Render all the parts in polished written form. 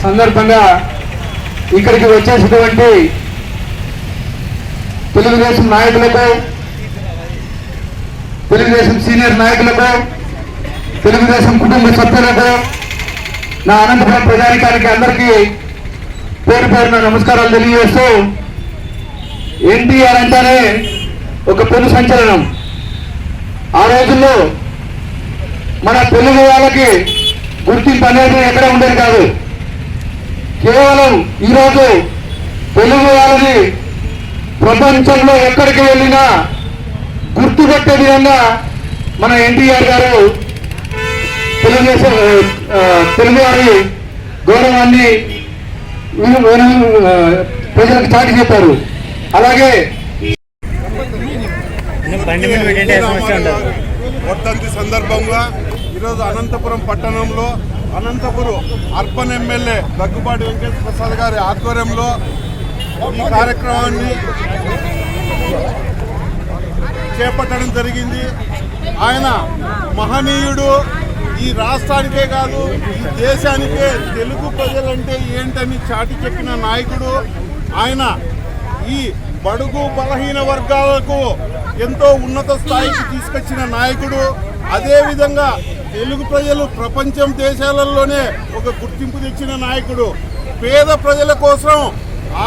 సందర్భంగా ఇక్కడికి వచ్చేసినటువంటి తెలుగుదేశం నాయకులకు, తెలుగుదేశం సీనియర్ నాయకులకు, తెలుగుదేశం కుటుంబ సభ్యులకు, నా అనంతపురం ప్రజానికానికి అందరికీ పేరు పేరున నమస్కారాలు తెలియజేస్తూ, ఎన్టీఆర్ అంటేనే ఒక పెను సంచలనం. ఆ రోజుల్లో మన తెలుగు వాళ్ళకి గుర్తింపు అనేది ఎక్కడ ఉండేది కాదు. కేవలం ఈరోజు తెలుగు వాళ్ళని ప్రపంచంలో ఎక్కడికి వెళ్ళినా గుర్తుపెట్టే విధంగా మన ఎన్టీఆర్ గారు తెలుగుదేశం తెలుగు వారి గౌరవాన్ని ప్రజలకు చాటి చెప్పారు. అలాగే వర్ధంతి సందర్భంగా ఈరోజు అనంతపురం పట్టణంలో అనంతపురం అర్బన్ ఎమ్మెల్యే దగ్గుబాటి వెంకటేశ్వర ప్రసాద్ గారి ఆధ్వర్యంలో ఈ కార్యక్రమాన్ని చేపట్టడం జరిగింది. ఆయన మహనీయుడు. ఈ రాష్ట్రానికే కాదు, ఈ దేశానికే తెలుగు ప్రజలంటే ఏంటని చాటి చెప్పిన నాయకుడు ఆయన. ఈ బడుగు బలహీన వర్గాలకు ఎంతో ఉన్నత స్థాయికి తీసుకొచ్చిన నాయకుడు. అదేవిధంగా తెలుగు ప్రజలు ప్రపంచం దేశాలలోనే ఒక గుర్తింపు తెచ్చిన నాయకుడు. పేద ప్రజల కోసం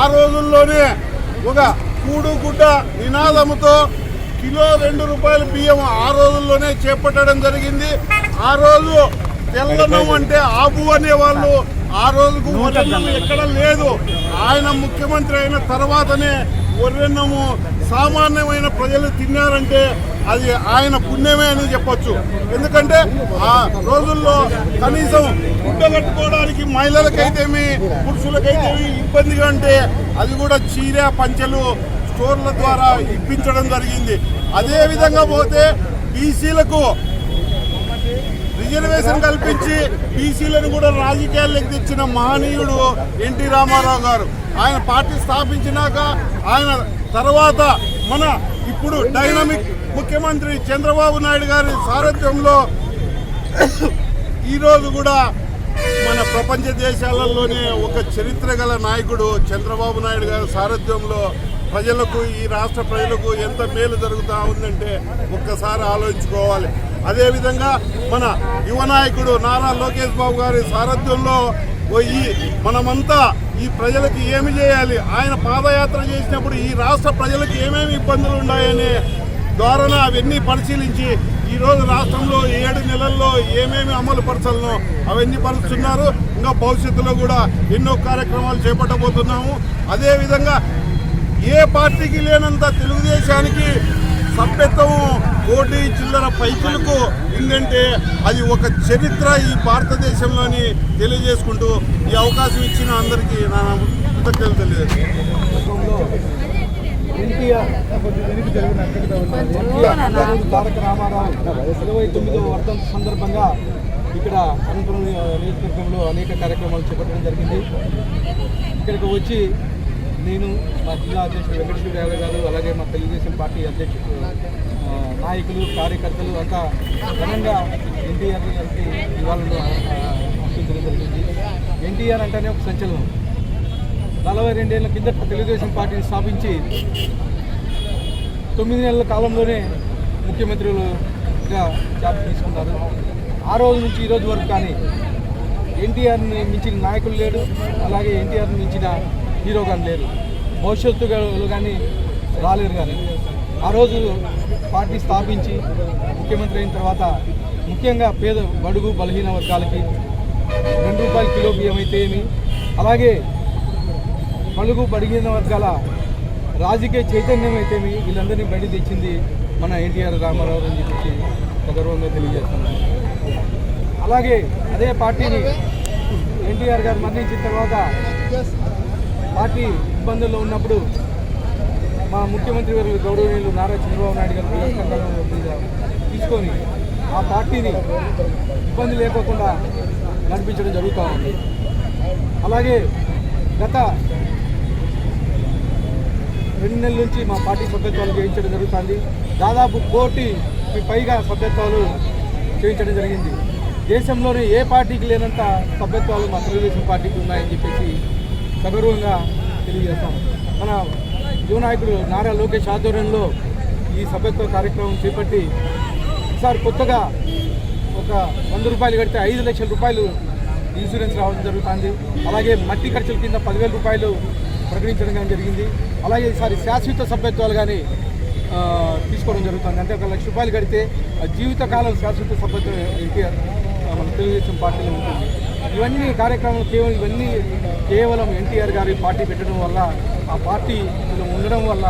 ఆ రోజుల్లోనే ఒక కూడుగుడ్డ నినాదముతో కిలో ₹2 బియ్యం ఆ రోజుల్లోనే చేపట్టడం జరిగింది. ఆ రోజు తెల్లన్నం అంటే ఆబు అనేవాళ్ళు. ఆ రోజుకు వరెన్నం ఎక్కడ లేదు. ఆయన ముఖ్యమంత్రి అయిన తర్వాతనే వరెన్నము సామాన్యమైన ప్రజలు తిన్నారంటే అది ఆయన పుణ్యమే అని చెప్పొచ్చు. ఎందుకంటే ఆ రోజుల్లో కనీసం గుడ్డ కట్టుకోవడానికి మహిళలకైతేమి పురుషులకైతేమి ఇబ్బందిగా అంటే అది కూడా చీర పంచెలు స్టోర్ల ద్వారా ఇప్పించడం జరిగింది. అదేవిధంగా పోతే బీసీలకు రిజర్వేషన్ కల్పించి బీసీలను కూడా రాజకీయాల్లోకి తెచ్చిన మహనీయుడు ఎన్టీ రామారావు గారు. ఆయన పార్టీ స్థాపించినాక ఆయన తర్వాత మన ఇప్పుడు డైనమిక్ ముఖ్యమంత్రి చంద్రబాబు నాయుడు గారి సారథ్యంలో ఈరోజు కూడా మన ప్రపంచ దేశాలలోనే ఒక చరిత్ర గల నాయకుడు చంద్రబాబు నాయుడు గారి సారథ్యంలో ప్రజలకు, ఈ రాష్ట్ర ప్రజలకు ఎంత మేలు జరుగుతూ ఉందంటే ఒక్కసారి ఆలోచించుకోవాలి. అదేవిధంగా మన యువ నాయకుడు నారా లోకేష్ బాబు గారి సారథ్యంలో మనమంతా ఈ ప్రజలకు ఏమి చేయాలి, ఆయన పాదయాత్ర చేసినప్పుడు ఈ రాష్ట్ర ప్రజలకు ఏమేమి ఇబ్బందులు ఉన్నాయనే ద్వారా అవన్నీ పరిశీలించి ఈరోజు రాష్ట్రంలో 7 నెలల్లో ఏమేమి అమలు పరచాలనో అవన్నీ పరుస్తున్నారు. ఇంకా భవిష్యత్తులో కూడా ఎన్నో కార్యక్రమాలు చేపట్టబోతున్నాము. అదేవిధంగా ఏ పార్టీకి లేనంత తెలుగుదేశానికి సభ్యత్వము కోటి చిల్లర పైకులకు ఉందంటే అది ఒక చరిత్ర ఈ భారతదేశంలోని తెలియజేసుకుంటూ ఈ అవకాశం ఇచ్చిన అందరికీ నా కృతజ్ఞతలు తెలియజేస్తాను. తారక రామారావు 29వ వర్ధంతి సందర్భంగా ఇక్కడ అనంతపురం నియోజకవర్గంలో అనేక కార్యక్రమాలు చేపట్టడం జరిగింది. ఇక్కడికి వచ్చి నేను మా జిల్లా అధ్యక్షుడు వెంకటేశ్వర యాదవ్ గారు, అలాగే మా తెలుగుదేశం పార్టీ అధ్యక్షుడు నాయకులు, కార్యకర్తలు అంతా ఘనంగా ఎన్టీఆర్ గారికి ఇవాళను అర్పించడం జరిగింది. ఎన్టీఆర్ అంటేనే ఒక సంచలనం. 42 ఏళ్ల కిందట తెలుగుదేశం పార్టీని స్థాపించి 9 నెలల కాలంలోనే ముఖ్యమంత్రులుగా చార్జ్ తీసుకున్నారు. ఆ రోజు నుంచి ఈ రోజు వరకు కానీ ఎన్టీఆర్ని మించిన నాయకులు లేడు, అలాగే ఎన్టీఆర్ని మించిన హీరో కానీ లేరు. భవిష్యత్తులో కానీ రాలేరు. కానీ ఆ రోజు పార్టీ స్థాపించి ముఖ్యమంత్రి అయిన తర్వాత ముఖ్యంగా పేద బడుగు బలహీన వర్గాలకి ₹2 కిలో బియ్యం అయితే ఏమి, అలాగే బడుగు బలహీన వర్గాల రాజకీయ చైతన్యం అయితేమి వీళ్ళందరినీ బయట తెచ్చింది మన ఎన్టీఆర్ రామారావు అని చెప్పి గౌరవంగా తెలియజేస్తున్నాను. అలాగే అదే పార్టీని ఎన్టీఆర్ గారు మరణించిన తర్వాత పార్టీ ఇబ్బందుల్లో ఉన్నప్పుడు మా ముఖ్యమంత్రి గారు గౌరవనీయులు నారా చంద్రబాబు నాయుడు గారు పురస్కారం తీసుకొని ఆ పార్టీని ఇబ్బంది లేకోకుండా నడిపించడం జరుగుతూ ఉంది. అలాగే గత 2 నెలల నుంచి మా పార్టీ సభ్యత్వాలు చేయించడం జరుగుతుంది. దాదాపు 1 కోటికి పైగా సభ్యత్వాలు చేయించడం జరిగింది. దేశంలోనే ఏ పార్టీకి లేనంత సభ్యత్వాలు మా తెలుగుదేశం పార్టీకి ఉన్నాయని చెప్పేసి సగర్వంగా తెలియజేస్తాం. మన యువ నాయకుడు నారా లోకేష్ ఆధ్వర్యంలో ఈ సభ్యత్వ కార్యక్రమం చేపట్టి ఈసారి కొత్తగా ఒక 100 రూపాయలు కడితే 5 లక్షల రూపాయలు ఇన్సూరెన్స్ రావడం జరుగుతుంది. అలాగే మట్టి ఖర్చుల కింద 10,000 రూపాయలు ప్రకటించడం కానీ జరిగింది. అలాగే ఈసారి శాశ్వత సభ్యత్వాలు కానీ తీసుకోవడం జరుగుతుంది. అంటే 1 లక్ష రూపాయలు కడితే జీవితకాలం శాశ్వత సభ్యత్వం ఎన్టీఆర్ మన తెలుగుదేశం పార్టీలో ఉంటుంది. ఇవన్నీ కార్యక్రమాలు కేవలం ఎన్టీఆర్ గారి పార్టీ పెట్టడం వల్ల, ఆ పార్టీ ఉండడం వల్ల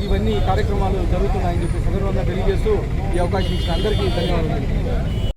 ఇవన్నీ కార్యక్రమాలు జరుగుతున్నాయని చెప్పి సందర్భంగా తెలియజేస్తూ ఈ అవకాశం ఇచ్చిన అందరికీ ధన్యవాదాలు.